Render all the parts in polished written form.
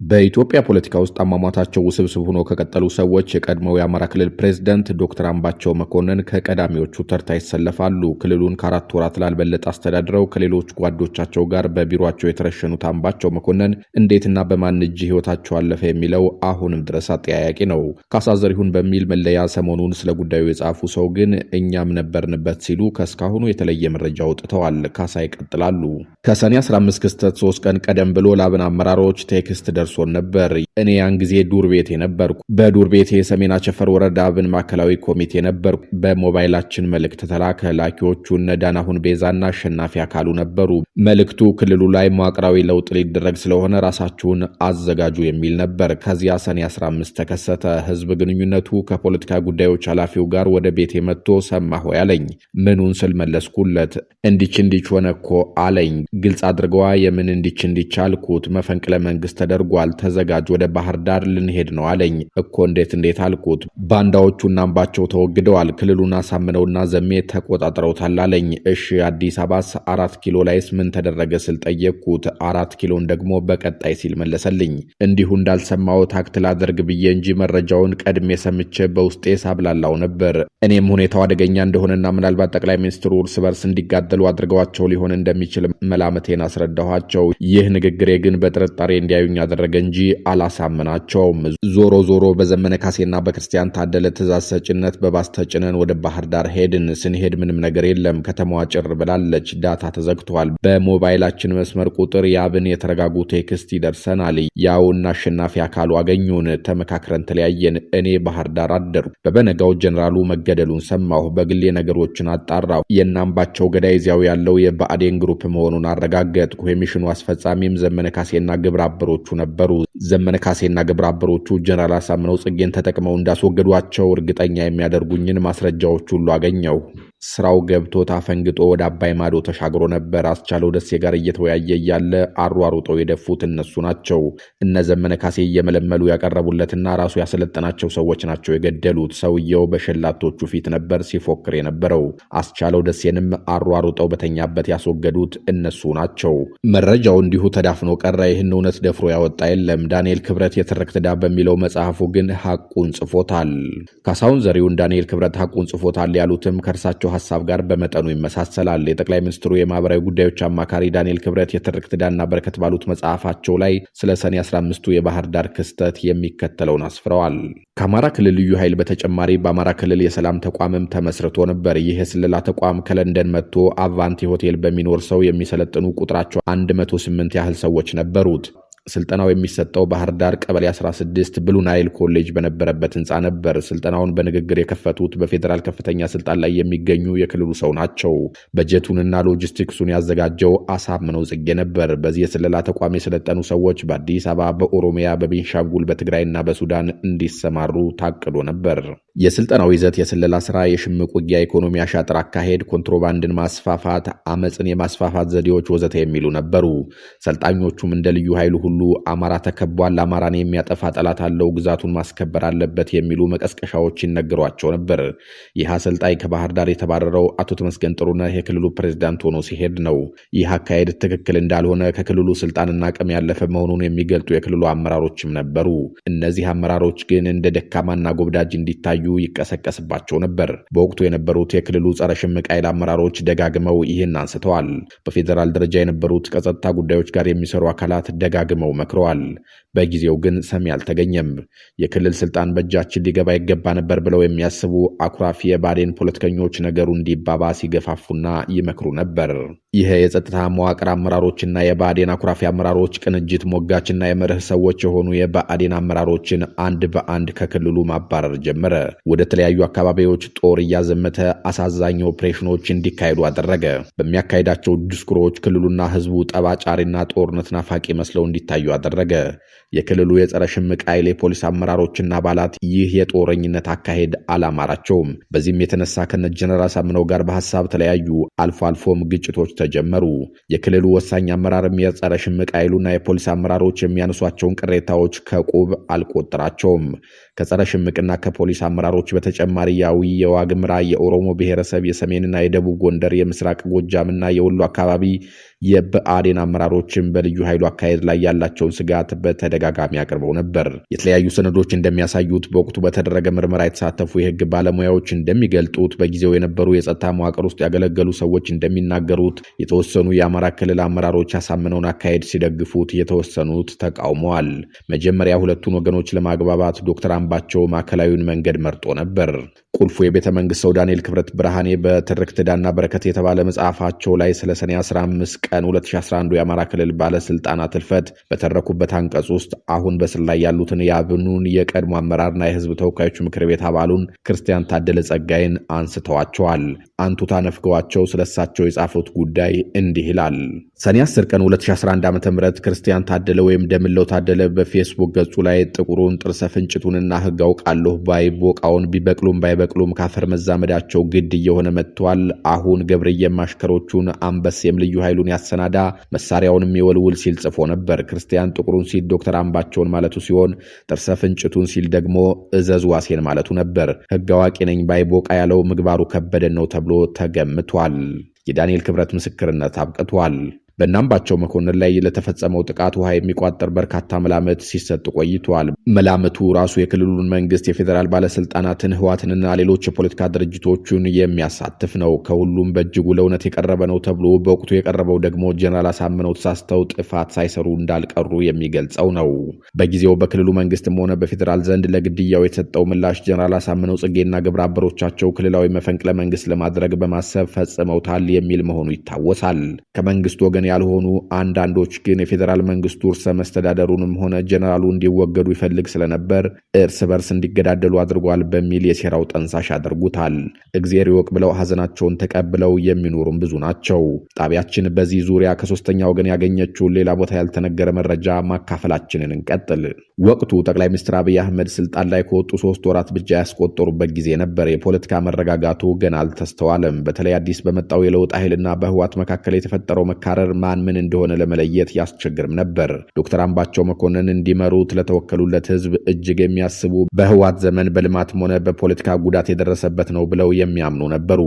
በኢትዮጵያ ፖለቲካ ውስጥ አሟሟታቸው ውስብስብ ሆኖ ከቀጠሉ ሰዎች የቀድሞው የአማራ ክልል ፕሬዝዳንት ዶክተር አምባቸው መኮንን ከቀዳሚዎቹ ተርታ ይሰለፋሉ። ክልሉን ከ4 ወራት ላልበለጠ አስተዳድረው ከሌሎች ጓዶቻቸው ጋር በቢሮአቸው የተረሸኑት አምባቸው መኮንን እንዴትና በማን እጅ ሕይወታቸው አለፈ የሚለው አሁንም ድረስ አጠያያቂ ነው። ካሳ ዘሪሁን በሚል መለያ ሰሞኑን ስለ ጉዳዩ የጻፉ ሰው ግን እኛም ነበርንበት ሲሉ ከእስካሁኑ የተለየ መረጃ አውጥተዋል። ካሳ ይቀጥላሉ። ከሰኔ 15 ክስተት 3 ቀን ቀደም ብሎ ለአብን አመራሮች ቴክስት ደርሶን ነበር። እኔ ያን ጊዜ ዱር ቤቴ ነበርኩ። በዱር ቤቴ የሰሜን አቸፈር ወረዳ አብን ማዕከላዊ ኮሚቴ ነበርኩ። በሞባይላችን መልእክት ተላከ። ላኪዎቹ እነ ዳናሁን ቤዛና አሸናፊ አካሉ ነበሩ። መልእክቱ ክልሉ ላይ መዋቅራዊ ለውጥ ሊደረግ ስለሆነ ራሳችሁን አዘጋጁ የሚል ነበር። ከዚያ ሰኔ 15 ተከሰተ። ህዝብ ግንኙነቱ ከፖለቲካ ጉዳዮች ኃላፊው ጋር ወደ ቤቴ መጥቶ ሰማሁ ያለኝ። ምኑን ስል መለስኩለት። እንዲች ሆነ እኮ አለኝ። ግልጽ አድርገዋ የምን እንዲች አልኩት። መፈንቅለ መንግስት ተደርጓል፣ ተዘጋጅ፣ ወደ ባህር ዳር ልንሄድ ነው አለኝ። እኮ እንዴት አልኩት። ባንዳዎቹና አምባቸው ተወግደዋል፣ ክልሉን አሳምነውና ዘሜ ተቆጣጥረውታል አለኝ። እሺ አዲስ አበባስ 4 ኪሎ ላይስ ምን ተደረገ ስል ጠየቅኩት። 4 ኪሎን ደግሞ በቀጣይ ሲል መለሰልኝ። እንዲሁ እንዳልሰማው ታክት ላደርግ ብዬ እንጂ መረጃውን ቀድሜ ሰምቼ በውስጤ ሳብላላው ነበር። እኔም ሁኔታው አደገኛ እንደሆነና ምናልባት ጠቅላይ ሚኒስትሩ እርስ በርስ እንዲጋደሉ አድርገዋቸው ሊሆን እንደሚችል መላመቴን አስረዳኋቸው። ይህ ንግግሬ ግን በጥርጣሬ እንዲያዩኝ ያደረገ እንጂ አላሳመናቸውም። ዞሮ በዘመነ ካሴና በክርስቲያን ታደለ ትእዛዝ ሰጭነት በባስ ተጭነን ወደ ባህር ዳር ሄድን። ስንሄድ ምንም ነገር የለም። ከተማዋ ጭር ብላለች። ዳታ ተዘግቷል። በሞባይላችን መስመር ቁጥር የአብን የተረጋጉ ቴክስት ይደርሰናል። ያውና አሸናፊ አካሉ አገኙን። ተመካክረን ተለያየን። እኔ ባህር ዳር አደርኩ። በበነጋው ጀነራሉ መገደሉን ሰማሁ። በግሌ ነገሮችን አጣራሁ። የናምባቸው ገዳይ እዚያው ያለው የብአዴን ግሩፕ መሆኑን አረጋገጥኩ። የሚሽኑ አስፈጻሚም ዘመነ ካሴና ግብረ አበሮቹ ነበሩ። ዘመነ ካሴና ግብረ አበሮቹ ጀነራል አሳምነው ጽጌን ተጠቅመው እንዳስወገዷቸው እርግጠኛ የሚያደርጉኝን ማስረጃዎች ሁሉ አገኘው። ስራው ገብቶት አፈንግጦ ወደ አባይ ማዶ ተሻግሮ ነበር። አስቻለው ደሴ ጋር እየተወያየ እያለ አሯሩጠው የደፉት እነሱ ናቸው። እነ ዘመነ ካሴ እየመለመሉ ያቀረቡለትና ራሱ ያሰለጠናቸው ሰዎች ናቸው የገደሉት። ሰውየው በሸላቶቹ ፊት ነበር ሲፎክር የነበረው። አስቻለው ደሴንም አሯሩጠው በተኛበት ያስወገዱት እነሱ ናቸው። መረጃው እንዲሁ ተዳፍኖ ቀረ። ይህን እውነት ደፍሮ ያወጣ የለም። ዳንኤል ክብረት የትርክት ዳ በሚለው መጽሐፉ ግን ሐቁን ጽፎታል። ካሳሁን ዘሪሁን ዳንኤል ክብረት ሐቁን ጽፎታል ያሉትም ከእርሳቸው ሐሳብ ጋር በመጠኑ ይመሳሰላል። የጠቅላይ ሚኒስትሩ የማህበራዊ ጉዳዮች አማካሪ ዳንኤል ክብረት የትርክት ዳና በረከት ባሉት መጽሐፋቸው ላይ ስለ ሰኔ 15ቱ የባህር ዳር ክስተት የሚከተለውን አስፍረዋል። ከአማራ ክልል ልዩ ኃይል በተጨማሪ በአማራ ክልል የሰላም ተቋምም ተመስርቶ ነበር። ይህ የስለላ ተቋም ከለንደን መጥቶ አቫንቲ ሆቴል በሚኖር ሰው የሚሰለጥኑ ቁጥራቸው 108 ያህል ሰዎች ነበሩት። ስልጠናው የሚሰጠው ባህር ዳር ቀበሌ 16 ብሉ ናይል ኮሌጅ በነበረበት ህንፃ ነበር። ስልጠናውን በንግግር የከፈቱት በፌዴራል ከፍተኛ ስልጣን ላይ የሚገኙ የክልሉ ሰው ናቸው። በጀቱንና ሎጂስቲክሱን ያዘጋጀው አሳምነው ጽጌ ነበር። በዚህ የስለላ ተቋም የሰለጠኑ ሰዎች በአዲስ አበባ፣ በኦሮሚያ፣ በቤንሻንጉል፣ በትግራይና በሱዳን እንዲሰማሩ ታቅዶ ነበር። የስልጠናው ይዘት የስለላ ስራ፣ የሽምቅ ውጊያ፣ ኢኮኖሚ አሻጥር አካሄድ፣ ኮንትሮባንድን ማስፋፋት፣ አመፅን የማስፋፋት ዘዴዎች ወዘተ የሚሉ ነበሩ። ሰልጣኞቹም እንደ ልዩ ኃይሉ ሁሉ አማራ ተከቧል፣ አማራን የሚያጠፋ ጠላት አለው፣ ግዛቱን ማስከበር አለበት የሚሉ መቀስቀሻዎች ይነገሯቸው ነበር። ይህ አሰልጣኝ ከባህር ዳር የተባረረው አቶ ተመስገን ጥሩነህ የክልሉ ፕሬዝዳንት ሆኖ ሲሄድ ነው። ይህ አካሄድ ትክክል እንዳልሆነ ከክልሉ ስልጣንና አቅም ያለፈ መሆኑን የሚገልጡ የክልሉ አመራሮችም ነበሩ። እነዚህ አመራሮች ግን እንደ ደካማና ጎብዳጅ እንዲታዩ ይቀሰቀስባቸው ነበር። በወቅቱ የነበሩት የክልሉ ጸረ ሽምቅ ኃይል አመራሮች ደጋግመው ይህን አንስተዋል። በፌዴራል ደረጃ የነበሩት ከጸጥታ ጉዳዮች ጋር የሚሰሩ አካላት ደጋግመው መክረዋል። በጊዜው ግን ሰሚ አልተገኘም። የክልል ስልጣን በእጃችን ሊገባ ይገባ ነበር ብለው የሚያስቡ አኩራፊ የብአዴን ፖለቲከኞች ነገሩ እንዲባባስ ይገፋፉና ይመክሩ ነበር። ይህ የጸጥታ መዋቅር አመራሮችና የብአዴን አኩራፊ አመራሮች ቅንጅት ሞጋችና የመርህ ሰዎች የሆኑ የብአዴን አመራሮችን አንድ በአንድ ከክልሉ ማባረር ጀመረ። ወደ ተለያዩ አካባቢዎች ጦር እያዘመተ አሳዛኝ ኦፕሬሽኖች እንዲካሄዱ አደረገ። በሚያካሄዳቸው ዲስኩሮች ክልሉና ህዝቡ ጠባጫሪና ጦርነት ናፋቂ መስለው እንዲታዩ አደረገ። የክልሉ የጸረ ሽምቅ ኃይል የፖሊስ አመራሮችና አባላት ይህ የጦረኝነት አካሄድ አላማራቸውም። በዚህም የተነሳ ከነ ጀነራል አሳምነው ጋር በሐሳብ ተለያዩ። አልፎ አልፎም ግጭቶች ተጀመሩ። የክልሉ ወሳኝ አመራርም የጸረ ሽምቅ ኃይሉና የፖሊስ አመራሮች የሚያነሷቸውን ቅሬታዎች ከቁብ አልቆጠራቸውም። ከጸረ ሽምቅና ከፖሊስ አመራሮች በተጨማሪ ያዊ፣ የዋግምራ፣ የኦሮሞ ብሔረሰብ፣ የሰሜንና የደቡብ ጎንደር፣ የምስራቅ ጎጃምና የወሎ አካባቢ የብአዴን አመራሮችም በልዩ ኃይሉ አካሄድ ላይ ያላቸውን ስጋት በተደጋጋሚ አቅርበው ነበር። የተለያዩ ሰነዶች እንደሚያሳዩት በወቅቱ በተደረገ ምርመራ የተሳተፉ የህግ ባለሙያዎች እንደሚገልጡት በጊዜው የነበሩ የጸጥታ መዋቅር ውስጥ ያገለገሉ ሰዎች እንደሚናገሩት የተወሰኑ የአማራ ክልል አመራሮች ያሳመነውን አካሄድ ሲደግፉት፣ የተወሰኑት ተቃውመዋል። መጀመሪያ ሁለቱን ወገኖች ለማግባባት ዶክተር አምባቸው ማዕከላዊውን መንገድ መርጦ ነበር። ቁልፉ የቤተ መንግስት ሰው ዳንኤል ክብረት ብርሃኔ በትርክት ዕዳና በረከት የተባለ መጽሐፋቸው ላይ ስለ ሰኔ 15 ቀን 2011 የአማራ ክልል ባለስልጣናት ህልፈት በተረኩበት አንቀጽ ውስጥ አሁን በስር ላይ ያሉትን የአብኑን የቀድሞ አመራርና የህዝብ ተወካዮች ምክር ቤት አባሉን ክርስቲያን ታደለ ጸጋይን አንስተዋቸዋል። አንቱታ ነፍገዋቸው ስለሳቸው የጻፉት ጉዳይ እንዲህ ይላል። ሰኔ 10 ቀን 2011 ዓ.ም ክርስቲያን ታደለ ወይም ደምለው ታደለ በፌስቡክ ገጹ ላይ ጥቁሩን ጥርሰ ፍንጭቱንና ህግ አውቃለሁ ባይ ቦቃውን ቢበቅሉም ባይበቅሉም ካፈር መዛመዳቸው ግድ እየሆነ መጥቷል። አሁን ገብርዬም አሽከሮቹን አንበሴም ልዩ ኃይሉን ያሰናዳ መሳሪያውንም ይወልውል ሲል ጽፎ ነበር። ክርስቲያን ጥቁሩን ሲል ዶክተር አምባቸውን ማለቱ ሲሆን ጥርሰ ፍንጭቱን ሲል ደግሞ እዘዝ ዋሴን ማለቱ ነበር። ህግ አዋቂ ነኝ ባይ ቦቃ ያለው ምግባሩ ከበደን ነው ተብሎ ተገምቷል። የዳንኤል ክብረት ምስክርነት አብቅቷል። በአምባቸው መኮንን ላይ ለተፈጸመው ጥቃት ውሃ የሚቋጠር በርካታ መላምት ሲሰጥ ቆይቷል። መላምቱ ራሱ የክልሉን መንግስት፣ የፌዴራል ባለስልጣናትን፣ ህዋትንና ሌሎች የፖለቲካ ድርጅቶችን የሚያሳትፍ ነው። ከሁሉም በእጅጉ ለእውነት የቀረበ ነው ተብሎ በወቅቱ የቀረበው ደግሞ ጀነራል አሳምነው ተሳስተው ጥፋት ሳይሰሩ እንዳልቀሩ የሚገልጸው ነው። በጊዜው በክልሉ መንግስትም ሆነ በፌዴራል ዘንድ ለግድያው የተሰጠው ምላሽ ጀነራል አሳምነው ጽጌና ግብረ አበሮቻቸው ክልላዊ መፈንቅለ መንግስት ለማድረግ በማሰብ ፈጽመውታል የሚል መሆኑ ይታወሳል። ከመንግስት ወገን ያልሆኑ አንዳንዶች ግን የፌዴራል መንግስቱ ርዕሰ መስተዳደሩንም ሆነ ጀነራሉ እንዲወገዱ ይፈልግ ስለነበር እርስ በርስ እንዲገዳደሉ አድርጓል በሚል የሴራው ጠንሳሽ ያደርጉታል። እግዚአብሔር ይወቅ ብለው ሐዘናቸውን ተቀብለው የሚኖሩም ብዙ ናቸው። ጣቢያችን በዚህ ዙሪያ ከሶስተኛ ወገን ያገኘችውን ሌላ ቦታ ያልተነገረ መረጃ ማካፈላችንን እንቀጥል። ወቅቱ ጠቅላይ ሚኒስትር አብይ አህመድ ስልጣን ላይ ከወጡ 3 ወራት ብቻ ያስቆጠሩበት ጊዜ ነበር። የፖለቲካ መረጋጋቱ ገና አልተስተዋለም። በተለይ አዲስ በመጣው የለውጥ ኃይልና በህዋት መካከል የተፈጠረው መካረር ማን ምን እንደሆነ ለመለየት ያስቸግርም ነበር። ዶክተር አምባቸው መኮንን እንዲመሩት ለተወከሉለት ህዝብ እጅግ የሚያስቡ በህዋት ዘመን በልማትም ሆነ በፖለቲካ ጉዳት የደረሰበት ነው ብለው የሚያምኑ ነበሩ።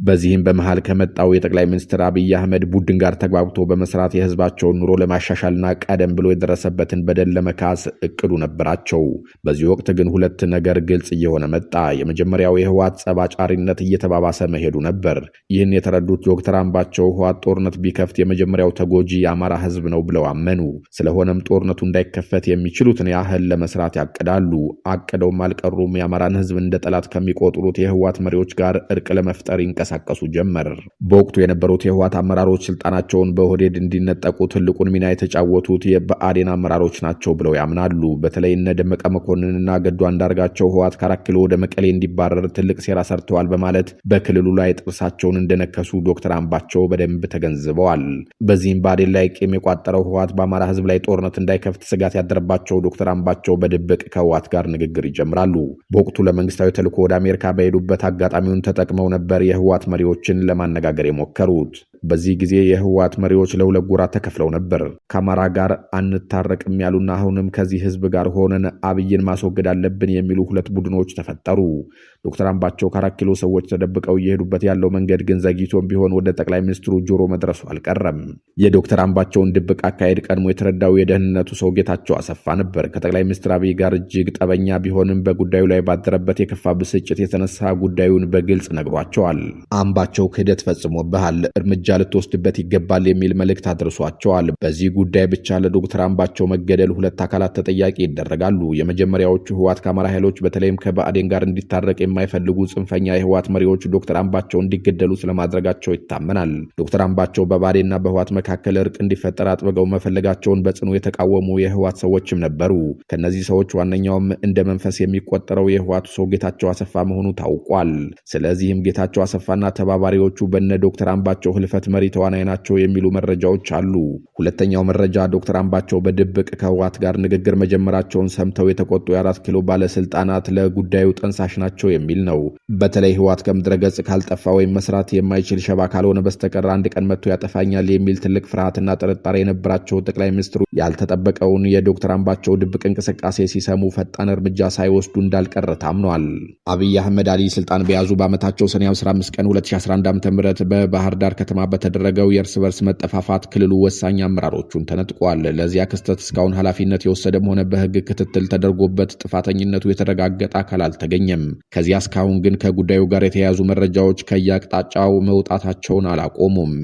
በዚህም በመሃል ከመጣው የጠቅላይ ሚኒስትር አብይ አህመድ ቡድን ጋር ተግባብቶ በመስራት የህዝባቸውን ኑሮ ለማሻሻልና ቀደም ብሎ የደረሰበትን በደል ለመካስ እቅዱ ነበራቸው። በዚህ ወቅት ግን ሁለት ነገር ግልጽ እየሆነ መጣ። የመጀመሪያው የህዋት ጸባጫሪነት እየተባባሰ መሄዱ ነበር። ይህን የተረዱት ዶክተር አምባቸው ህዋት ጦርነት ቢከፍት የመጀመሪያው ተጎጂ የአማራ ህዝብ ነው ብለው አመኑ። ስለሆነም ጦርነቱ እንዳይከፈት የሚችሉትን ያህል ለመስራት ያቅዳሉ። አቅደውም አልቀሩም። የአማራን ህዝብ እንደ ጠላት ከሚቆጥሩት የህዋት መሪዎች ጋር እርቅ ለመፍጠር ይንቀሳቀሱ ጀመር። በወቅቱ የነበሩት የህዋት አመራሮች ስልጣናቸውን በኦህዴድ እንዲነጠቁ ትልቁን ሚና የተጫወቱት የብአዴን አመራሮች ናቸው ብለው ያምናሉ። በተለይ እነ ደመቀ መኮንንና ገዱ አንዳርጋቸው ህዋት ከ4 ኪሎ ወደ መቀሌ እንዲባረር ትልቅ ሴራ ሰርተዋል በማለት በክልሉ ላይ ጥርሳቸውን እንደነከሱ ዶክተር አምባቸው በደንብ ተገንዝበዋል። በዚህም ብአዴን ላይ ቂም የቋጠረው ህዋት በአማራ ህዝብ ላይ ጦርነት እንዳይከፍት ስጋት ያደረባቸው ዶክተር አምባቸው በድብቅ ከህዋት ጋር ንግግር ይጀምራሉ። በወቅቱ ለመንግስታዊ ተልዕኮ ወደ አሜሪካ በሄዱበት አጋጣሚውን ተጠቅመው ነበር የህዋት መሪዎችን ለማነጋገር የሞከሩት። በዚህ ጊዜ የህዋት መሪዎች ለሁለት ጎራ ተከፍለው ነበር። ከአማራ ጋር አንታረቅም ያሉና አሁንም ከዚህ ህዝብ ጋር ሆነን አብይን ማስወገድ አለብን የሚሉ ሁለት ቡድኖች ተፈጠሩ። ዶክተር አምባቸው ከ4 ኪሎ ሰዎች ተደብቀው እየሄዱበት ያለው መንገድ ግን ዘግይቶም ቢሆን ወደ ጠቅላይ ሚኒስትሩ ጆሮ መድረሱ አልቀረም። የዶክተር አምባቸውን ድብቅ አካሄድ ቀድሞ የተረዳው የደህንነቱ ሰው ጌታቸው አሰፋ ነበር። ከጠቅላይ ሚኒስትር አብይ ጋር እጅግ ጠበኛ ቢሆንም በጉዳዩ ላይ ባደረበት የከፋ ብስጭት የተነሳ ጉዳዩን በግልጽ ነግሯቸዋል። አምባቸው ክህደት ፈጽሞብሃል፣ እርምጃ ልትወስድበት ይገባል የሚል መልእክት አድርሷቸዋል። በዚህ ጉዳይ ብቻ ለዶክተር አምባቸው መገደል ሁለት አካላት ተጠያቂ ይደረጋሉ። የመጀመሪያዎቹ ህዋት ከአማራ ኃይሎች በተለይም ከብአዴን ጋር እንዲታረቅ የማይፈልጉ ጽንፈኛ የህዋት መሪዎች ዶክተር አምባቸው እንዲገደሉ ስለማድረጋቸው ይታመናል። ዶክተር አምባቸው በብአዴንና በህዋት መካከል እርቅ እንዲፈጠር አጥብቀው መፈለጋቸውን በጽኑ የተቃወሙ የህዋት ሰዎችም ነበሩ። ከነዚህ ሰዎች ዋነኛውም እንደ መንፈስ የሚቆጠረው የህዋቱ ሰው ጌታቸው አሰፋ መሆኑ ታውቋል። ስለዚህም ጌታቸው አሰፋና ተባባሪዎቹ በነ ዶክተር አምባቸው ህልፈት መሪ ተዋናይ ናቸው የሚሉ መረጃዎች አሉ። ሁለተኛው መረጃ ዶክተር አምባቸው በድብቅ ከህዋት ጋር ንግግር መጀመራቸውን ሰምተው የተቆጡ የ4 ኪሎ ባለስልጣናት ለጉዳዩ ጠንሳሽ ናቸው የሚል ነው። በተለይ ህዋት ከምድረ ገጽ ካልጠፋ ወይም መስራት የማይችል ሸባ ካልሆነ በስተቀር አንድ ቀን መጥቶ ያጠፋኛል የሚል ትልቅ ፍርሃትና ጥርጣሬ የነበራቸው ጠቅላይ ሚኒስትሩ ያልተጠበቀውን የዶክተር አምባቸው ድብቅ እንቅስቃሴ ሲሰሙ ፈጣን እርምጃ ሳይወስዱ እንዳልቀረ ታምኗል። አብይ አህመድ አሊ ስልጣን በያዙ በዓመታቸው ሰኔ 15 ቀን 2011 ዓ.ም በባህር ዳር ከተማ በተደረገው የእርስ በርስ መጠፋፋት ክልሉ ወሳኝ አመራሮቹን ተነጥቋል። ለዚያ ክስተት እስካሁን ኃላፊነት የወሰደም ሆነ በህግ ክትትል ተደርጎበት ጥፋተኝነቱ የተረጋገጠ አካል አልተገኘም። ከዚያ እስካሁን ግን ከጉዳዩ ጋር የተያያዙ መረጃዎች ከየአቅጣጫው መውጣታቸውን አላቆሙም።